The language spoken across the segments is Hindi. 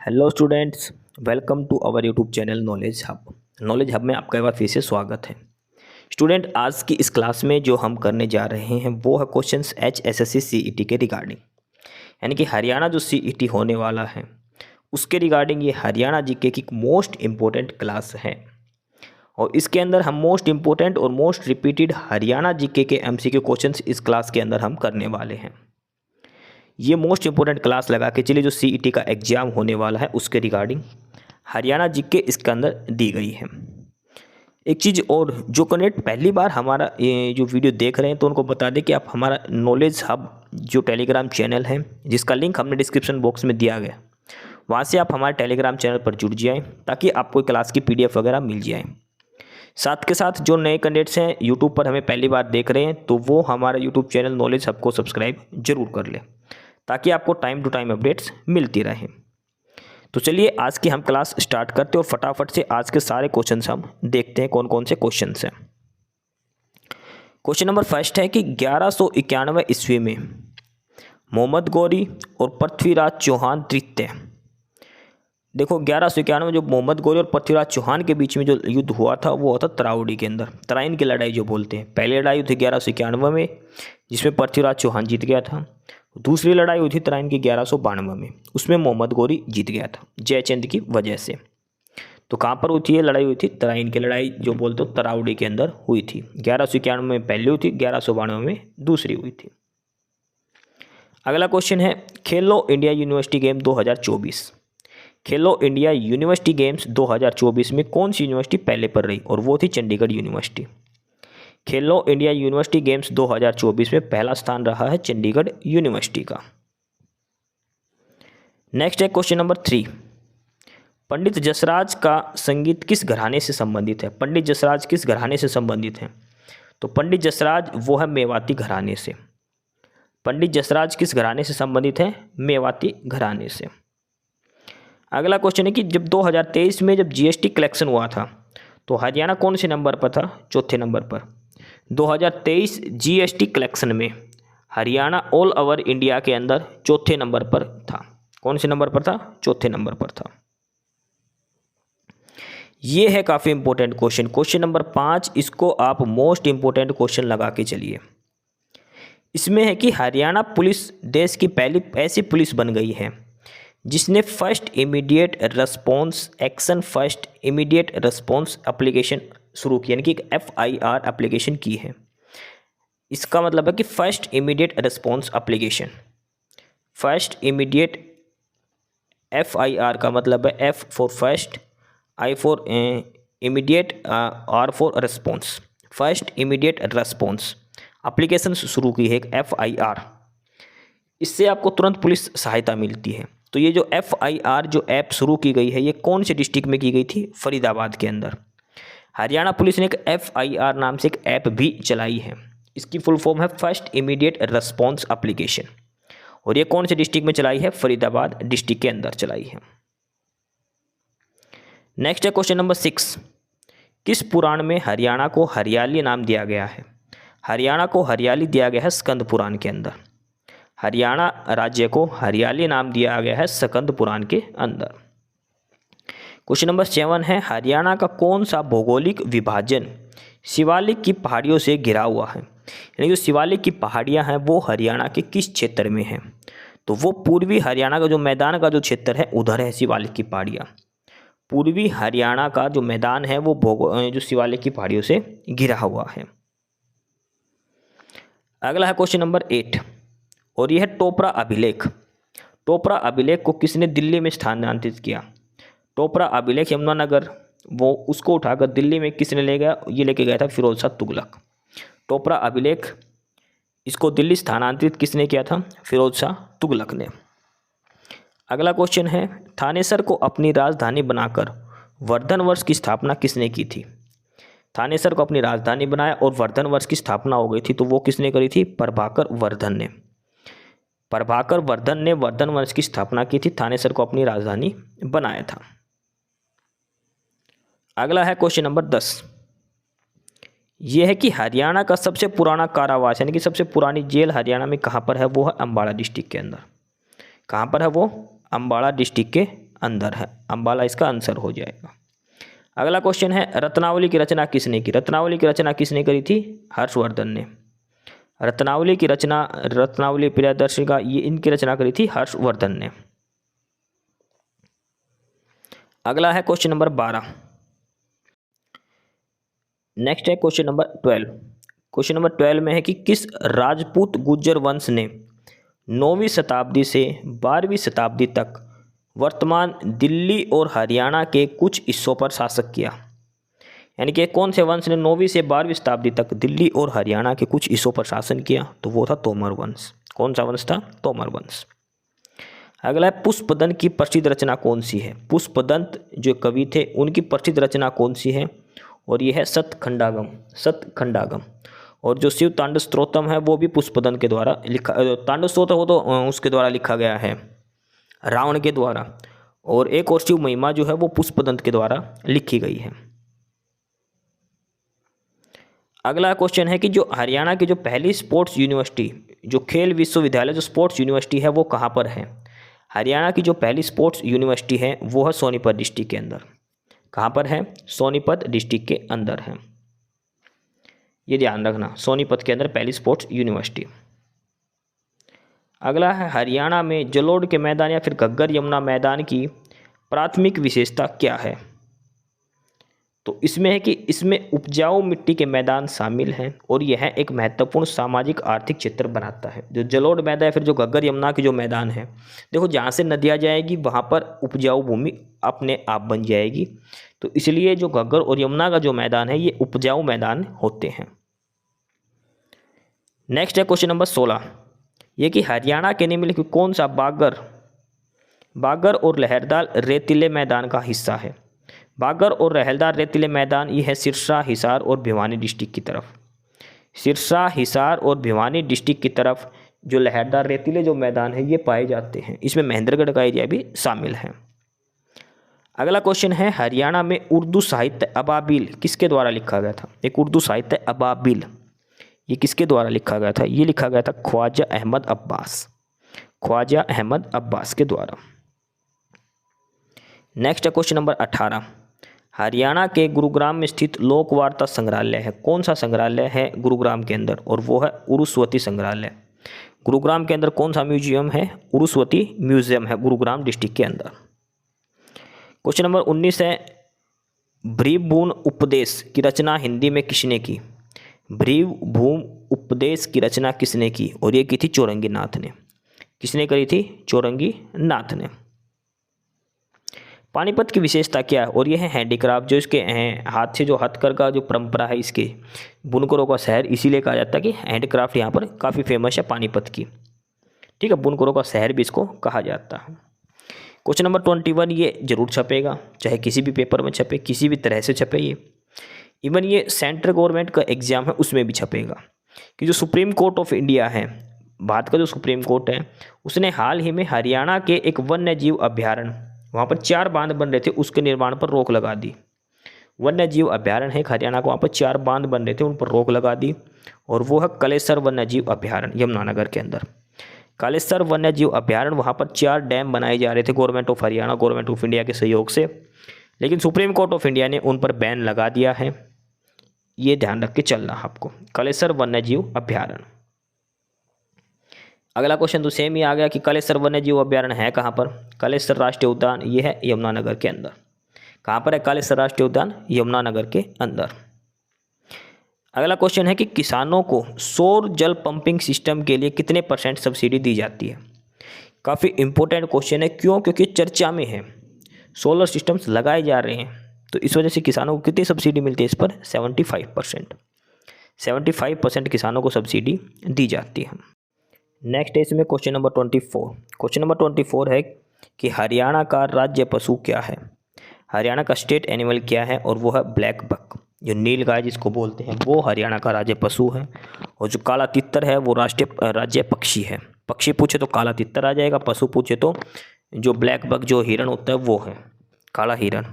Hello students, welcome to our YouTube channel knowledge hub. Knowledge hub में आपका एक बार फिर से स्वागत है। स्टूडेंट, आज की इस क्लास में जो हम करने जा रहे हैं वो है क्वेश्चंस HSSC CET के रिगार्डिंग, यानी कि हरियाणा जो CET होने वाला है उसके रिगार्डिंग ये हरियाणा जीके की मोस्ट इम्पोर्टेंट क्लास है। और इसके अंदर हम मोस्ट इम्पोर्टेंट और मोस्ट रिपीटेड हरियाणा जीके के MCQ क्वेश्चंस इस क्लास के अंदर हम करने वाले हैं। ये मोस्ट इंपॉर्टेंट क्लास लगा के चलिए जो CET का एग्ज़ाम होने वाला है उसके रिगार्डिंग हरियाणा जीके इसके अंदर दी गई है। एक चीज़ और, जो कैंडिडेट पहली बार हमारा ये जो वीडियो देख रहे हैं तो उनको बता दें कि आप हमारा नॉलेज हब जो टेलीग्राम चैनल है जिसका लिंक हमने डिस्क्रिप्शन बॉक्स में दिया गया, वहाँ से आप हमारे टेलीग्राम चैनल पर जुड़ जाएँ ताकि आपको क्लास की PDF वगैरह मिल जाए। साथ के साथ जो नए कैंडिडेट्स हैं यूट्यूब पर हमें पहली बार देख रहे हैं तो वो हमारा यूट्यूब चैनल नॉलेज हब को सब्सक्राइब जरूर कर लें ताकि आपको टाइम टू टाइम अपडेट्स मिलती रहें। तो चलिए आज की हम क्लास स्टार्ट करते हैं और फटाफट से आज के सारे क्वेश्चंस हम देखते हैं कौन कौन से क्वेश्चंस हैं। क्वेश्चन नंबर फर्स्ट है कि 1191 ईस्वी में मोहम्मद गौरी और पृथ्वीराज चौहान तृतीय। देखो 1191 में जो मोहम्मद गौरी और पृथ्वीराज चौहान के बीच में जो युद्ध हुआ था वो हुआ था तरावड़ी के अंदर, तराइन की लड़ाई जो बोलते हैं। पहली लड़ाई हुई थी 1191 में जिसमें पृथ्वीराज चौहान जीत गया था। दूसरी लड़ाई हुई थी तराइन की 1192 में, उसमें मोहम्मद गौरी जीत गया था जयचंद की वजह से। तो कहाँ पर हुई थी ये लड़ाई? हुई थी तराइन की लड़ाई जो बोलते हो तरावड़ी के अंदर हुई थी। 1191 में पहली हुई थी, 1192 में दूसरी हुई थी। अगला क्वेश्चन है खेलो इंडिया यूनिवर्सिटी गेम 2024। खेलो इंडिया यूनिवर्सिटी गेम्स 2024 में कौन सी यूनिवर्सिटी पहले पर रही? और वो थी चंडीगढ़ यूनिवर्सिटी। खेलो इंडिया यूनिवर्सिटी गेम्स 2024 में पहला स्थान रहा है चंडीगढ़ यूनिवर्सिटी का। नेक्स्ट है क्वेश्चन नंबर 3, पंडित जसराज का संगीत किस घराने से संबंधित है? पंडित जसराज किस घराने से संबंधित हैं? तो पंडित जसराज वो है मेवाती घराने से। पंडित जसराज किस घराने से संबंधित है? मेवाती घराने से। अगला क्वेश्चन है कि जब 2023 में जब GST कलेक्शन हुआ था तो हरियाणा कौन से नंबर पर था? चौथे नंबर पर। 2023 GST कलेक्शन में हरियाणा ऑल ओवर इंडिया के अंदर चौथे नंबर पर था। कौन से नंबर पर था? चौथे नंबर पर था। ये है काफ़ी इंपॉर्टेंट क्वेश्चन, क्वेश्चन नंबर 5। इसको आप मोस्ट इंपॉर्टेंट क्वेश्चन लगा के चलिए। इसमें है कि हरियाणा पुलिस देश की पहली ऐसी पुलिस बन गई है जिसने first immediate response action first immediate response application शुरू की, यानी कि एक FIR एप्लीकेशन की है। इसका मतलब है कि first immediate response application. First immediate FIR का मतलब है F for first, I for immediate, R for response. First immediate response application शुरू की है एक FIR। इससे आपको तुरंत पुलिस सहायता मिलती है। तो ये जो FIR जो ऐप शुरू की गई है ये कौन से डिस्ट्रिक्ट में की गई थी? फरीदाबाद के अंदर। हरियाणा पुलिस ने एक FIR नाम से एक ऐप भी चलाई है। इसकी फुल फॉर्म है फर्स्ट इमीडिएट रिस्पॉन्स एप्लीकेशन, और ये कौन से डिस्ट्रिक्ट में चलाई है? फरीदाबाद डिस्ट्रिक्ट के अंदर चलाई है। नेक्स्ट है क्वेश्चन नंबर 6, किस पुराण में हरियाणा को हरियाली नाम दिया गया है? हरियाणा को हरियाली दिया गया है स्कंद पुराण के अंदर। हरियाणा राज्य को हरियाली नाम दिया गया है स्कंद पुराण के अंदर। क्वेश्चन नंबर 7 है हरियाणा का कौन सा भौगोलिक विभाजन शिवालिक की पहाड़ियों से घिरा हुआ है? यानी जो शिवालिक की पहाड़ियां हैं वो हरियाणा के किस क्षेत्र में हैं? तो वो पूर्वी हरियाणा का जो मैदान का जो क्षेत्र है उधर है शिवालिक की पहाड़ियाँ। पूर्वी हरियाणा का जो मैदान है वो जो शिवालिक की पहाड़ियों से घिरा हुआ है। अगला है क्वेश्चन नंबर 8, और यह है टोपरा अभिलेख। टोपरा अभिलेख को किसने दिल्ली में स्थानांतरित किया? टोपरा अभिलेख यमुनानगर, वो उसको उठाकर दिल्ली में किसने ले गया? ये लेके गया था फिरोज शाह तुगलक। टोपरा अभिलेख इसको दिल्ली स्थानांतरित किसने किया था? फिरोज शाह तुगलक ने। अगला क्वेश्चन है थानेसर को अपनी राजधानी बनाकर वर्धन वर्ष की स्थापना किसने की थी? थानेसर को अपनी राजधानी बनाया और वर्धन वर्ष की स्थापना हो गई थी, तो वो किसने करी थी? प्रभाकर वर्धन ने। प्रभाकर वर्धन ने वर्धन वंश की स्थापना की थी, थानेसर को अपनी राजधानी बनाया था। अगला है क्वेश्चन नंबर 10, यह है कि हरियाणा का सबसे पुराना कारावास यानी कि सबसे पुरानी जेल हरियाणा में कहाँ पर है? वो है अम्बाड़ा डिस्ट्रिक्ट के अंदर। कहाँ पर है वो? अम्बाड़ा डिस्ट्रिक्ट के अंदर है। अम्बाला इसका आंसर हो जाएगा। अगला क्वेश्चन है, रत्नावली की रचना किसने की? रत्नावली की रचना किसने करी थी? हर्षवर्धन ने। रत्नावली की रचना, रत्नावली प्रियदर्शिका, ये इनकी रचना करी थी हर्षवर्धन ने। अगला है क्वेश्चन नंबर 12। नेक्स्ट है क्वेश्चन नंबर 12। क्वेश्चन नंबर 12 में है कि किस राजपूत गुर्जर वंश ने 9वीं शताब्दी से 12वीं शताब्दी तक वर्तमान दिल्ली और हरियाणा के कुछ हिस्सों पर शासन किया? यानी कि कौन से वंश ने 9वीं से 12वीं शताब्दी तक दिल्ली और हरियाणा के कुछ हिस्सों पर शासन किया? तो वो था तोमर वंश। कौन सा वंश था? तोमर वंश। अगला है, पुष्पदंत की प्रसिद्ध रचना कौन सी है? पुष्पदंत जो कवि थे उनकी प्रसिद्ध रचना कौन सी है? और ये है सतखंडागम। सतखंडागम। और जो शिव तांडव स्तोत्रम है वो भी पुष्पदंत के द्वारा लिखा, तांडव स्तोत्र हो तो उसके द्वारा लिखा गया है, रावण के द्वारा। और एक और शिव महिमा जो है वो पुष्पदंत के द्वारा लिखी गई है। अगला क्वेश्चन है कि जो हरियाणा की जो पहली स्पोर्ट्स यूनिवर्सिटी, जो खेल विश्वविद्यालय, जो स्पोर्ट्स यूनिवर्सिटी है वो कहाँ पर है? हरियाणा की जो पहली स्पोर्ट्स यूनिवर्सिटी है वो है सोनीपत डिस्ट्रिक्ट के अंदर। कहाँ पर है? सोनीपत डिस्ट्रिक्ट के अंदर है। ये ध्यान रखना, सोनीपत के अंदर पहली स्पोर्ट्स यूनिवर्सिटी। अगला है, हरियाणा में जलोढ़ के मैदान या फिर घग्गर यमुना मैदान की प्राथमिक विशेषता क्या है? तो इसमें है कि इसमें उपजाऊ मिट्टी के मैदान शामिल हैं और यह एक महत्वपूर्ण सामाजिक आर्थिक क्षेत्र बनाता है। जो जलोढ़ मैदान या फिर जो घग्गर यमुना के जो मैदान है, देखो जहाँ से नदियाँ जाएगी वहाँ पर उपजाऊ भूमि अपने आप बन जाएगी। तो इसलिए जो घग्गर और यमुना का जो मैदान है ये उपजाऊ मैदान होते हैं। नेक्स्ट है क्वेश्चन नंबर 16। ये कि हरियाणा के निम्नलिखित कौन सा बागर और लहरदार रेतीले मैदान का हिस्सा है? बागर और लहरदार रेतीले मैदान ये है सिरसा, हिसार और भिवानी डिस्ट्रिक्ट की तरफ। सिरसा, हिसार और भिवानी डिस्ट्रिक्ट की तरफ जो लहरदार रेतीले जो मैदान है ये पाए जाते हैं। इसमें महेंद्रगढ़ का एरिया भी शामिल है। अगला क्वेश्चन है, हरियाणा में उर्दू साहित्य अबाबिल किसके द्वारा लिखा गया था? एक उर्दू साहित्य अबाबिल, ये किसके द्वारा लिखा गया था? ये लिखा गया था ख्वाजा अहमद अब्बास। ख्वाजा अहमद अब्बास के द्वारा। नेक्स्ट है क्वेश्चन नंबर 18। हरियाणा के गुरुग्राम में स्थित लोक वार्ता संग्रहालय है। कौन सा संग्रहालय है गुरुग्राम के अंदर? और वो है उरुस्वती संग्रहालय। गुरुग्राम के अंदर कौन सा म्यूजियम है? उरुस्वती म्यूजियम है गुरुग्राम डिस्ट्रिक्ट के अंदर। क्वेश्चन नंबर 19 है, भ्रीभूम उपदेश की रचना हिंदी में किसने की? भ्रीभूम उपदेश की रचना किसने की? और ये की थी चौरंगी नाथ ने। किसने करी थी? चौरंगी नाथ ने। पानीपत की विशेषता क्या है? और यह है हैंडीक्राफ्ट, जो इसके हाथ से जो हथकर का जो परंपरा है, इसके बुनकरों का शहर इसीलिए कहा जाता है कि हैंडीक्राफ्ट यहाँ पर काफ़ी फेमस है पानीपत की। ठीक है, बुनकरों का शहर भी इसको कहा जाता है। क्वेश्चन नंबर 21 ये जरूर छपेगा, चाहे किसी भी पेपर में छपे, किसी भी तरह से छपे ये। इवन ये सेंट्रल गवर्नमेंट का एग्जाम है उसमें भी छपेगा कि जो सुप्रीम कोर्ट ऑफ इंडिया है, भारत का जो सुप्रीम कोर्ट है, उसने हाल ही में हरियाणा के एक वन्य जीव अभ्यारण्य, वहाँ पर 4 बांध बन रहे थे, उसके निर्माण पर रोक लगा दी। वन्य जीव अभ्यारण्य है हरियाणा को, वहाँ पर 4 बांध बन रहे थे, उन पर रोक लगा दी। और वो है कलेसर वन्य जीव अभ्यारण्य यमुनानगर के अंदर। कलेसर वन्य जीव अभ्यारण्य, वहाँ पर 4 डैम बनाए जा रहे थे government of Haryana, government of India के सहयोग से, लेकिन सुप्रीम कोर्ट ऑफ इंडिया ने उन पर बैन लगा दिया है। ये ध्यान रख के चलना आपको, कलेसर वन्य जीव अभ्यारण्य। अगला क्वेश्चन तो सेम ही आ गया कि कलेसर वन्य जीव अभ्यारण्य है कहाँ पर? कलेसर राष्ट्रीय उद्यान ये है यमुनानगर के अंदर। कहाँ पर है कलेसर राष्ट्रीय उद्यान? यमुनानगर के अंदर। अगला क्वेश्चन है कि किसानों को सौर जल पंपिंग सिस्टम के लिए कितने % सब्सिडी दी जाती है? काफ़ी इंपॉर्टेंट क्वेश्चन है। क्यों? क्योंकि चर्चा में है, सोलर सिस्टम्स लगाए जा रहे हैं, तो इस वजह से किसानों को कितनी सब्सिडी मिलती है इस पर? 75%। 75% किसानों को सब्सिडी दी जाती है। नेक्स्ट है इसमें क्वेश्चन नंबर 24। क्वेश्चन नंबर 24 है कि हरियाणा का राज्य पशु क्या है? हरियाणा का स्टेट एनिमल क्या है? और वो है ब्लैक बक, जो नील गाय जिसको बोलते हैं, वो हरियाणा का राज्य पशु है। और जो काला तितर है वो राष्ट्रीय राज्य पक्षी है। पक्षी पूछे तो काला तितर आ जाएगा, पशु पूछे तो जो ब्लैक बक जो हिरण होता है वो है काला हिरण।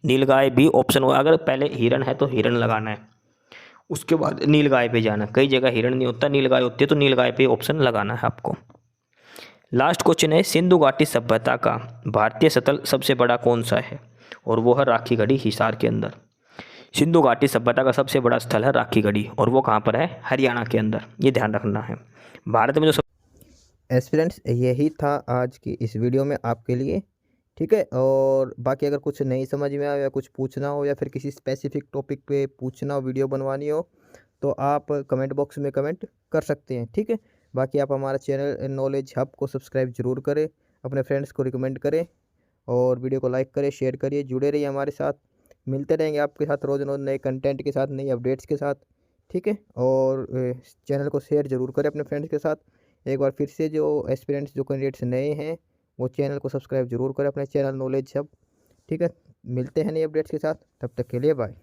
नील गाय भी ऑप्शन हो, अगर पहले हिरण है तो हिरण लगाना है, उसके बाद नील गाय पे जाना। कई जगह हिरण नहीं होता, नील गाय होती है, तो नील गाय पे ऑप्शन लगाना है आपको। लास्ट क्वेश्चन है, सिंधु घाटी सभ्यता का भारतीय सतल सबसे बड़ा कौन सा है? और वो है राखी गढ़ी हिसार के अंदर। सिंधु घाटी सभ्यता का सबसे बड़ा स्थल है राखी गढ़ी, और वो कहाँ पर है? हरियाणा के अंदर। ये ध्यान रखना है। भारत में जो एस्पिरेंट्स यही था आज की इस वीडियो में आपके लिए, ठीक है। और बाकी अगर कुछ नहीं समझ में आया या कुछ पूछना हो या फिर किसी स्पेसिफिक टॉपिक पे पूछना हो, वीडियो बनवानी हो, तो आप कमेंट बॉक्स में कमेंट कर सकते हैं, ठीक है। बाकी आप हमारा चैनल नॉलेज हब को सब्सक्राइब जरूर करें, अपने फ्रेंड्स को रिकमेंड करें और वीडियो को लाइक करें, शेयर करिए, जुड़े रहिए हमारे साथ। मिलते रहेंगे आपके साथ रोज़ रोज़ नए कंटेंट के साथ, नई अपडेट्स के साथ, ठीक है। और चैनल को शेयर ज़रूर करें अपने फ्रेंड्स के साथ। एक बार फिर से जो एस्पिरेंट्स, जो कैंडिडेट्स नए हैं, वो चैनल को सब्सक्राइब जरूर करें, अपने चैनल नॉलेज हब, ठीक है। मिलते हैं नई अपडेट्स के साथ, तब तक के लिए बाय।